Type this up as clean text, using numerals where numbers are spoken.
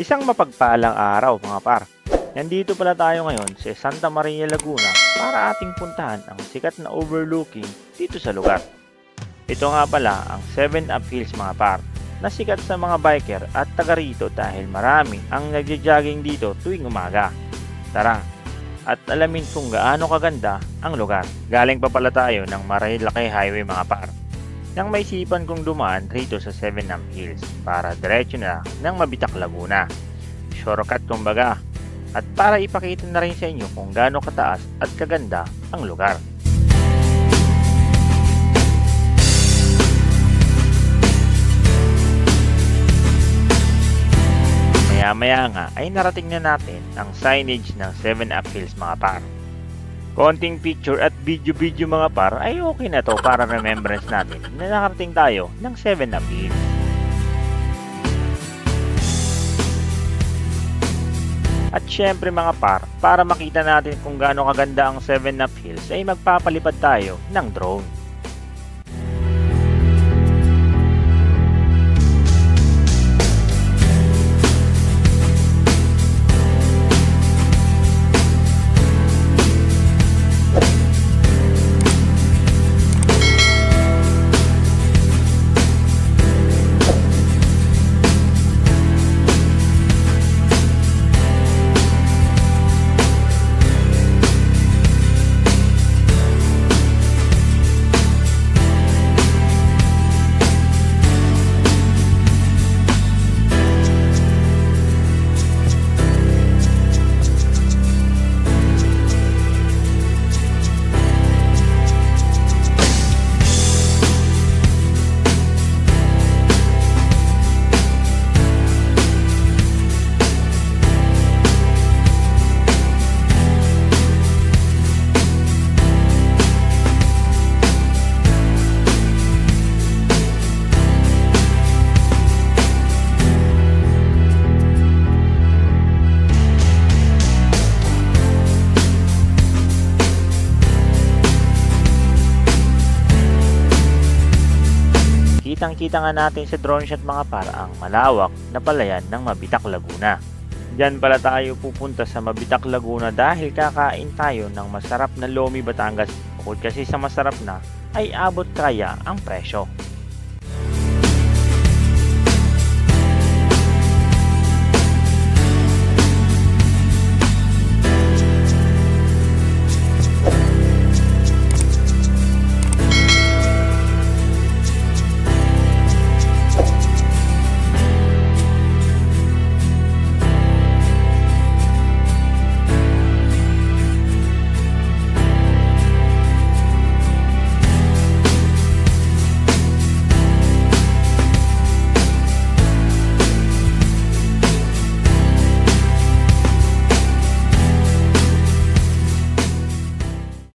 Isang mapagpalang araw mga par. Nandito pala tayo ngayon sa Santa Maria, Laguna para ating puntahan ang sikat na overlooking dito sa lugar. Ito nga pala ang 7 Up Hills mga par, na sikat sa mga biker at taga rito dahil marami ang nagja-jogging dito tuwing umaga. Tara, at alamin kung gaano kaganda ang lugar. Galing pa pala tayo ng Marilaki Highway mga par, nang may sipan kong dumaan rito sa 7 Up Hills para diretso na ng Mabitak, Laguna. Shortcut kumbaga, at para ipakita na rin sa inyo kung gaano kataas at kaganda ang lugar. Maya-maya nga ay narating na natin ang signage ng 7 Up Hills mga par. Konting picture at video mga par ay okay na to para remembrance natin na nakarating tayo ng 7 Up Hills. At syempre mga par, para makita natin kung gaano kaganda ang 7 Up Hills ay magpapalipad tayo ng drone. Kitang-kita nga natin sa drone shot mga par ang malawak na palayan ng Mabitak, Laguna. Diyan pala tayo pupunta sa Mabitak, Laguna dahil kakain tayo ng masarap na Lomi Batangas. Bukod kasi sa masarap na, ay abot kaya ang presyo.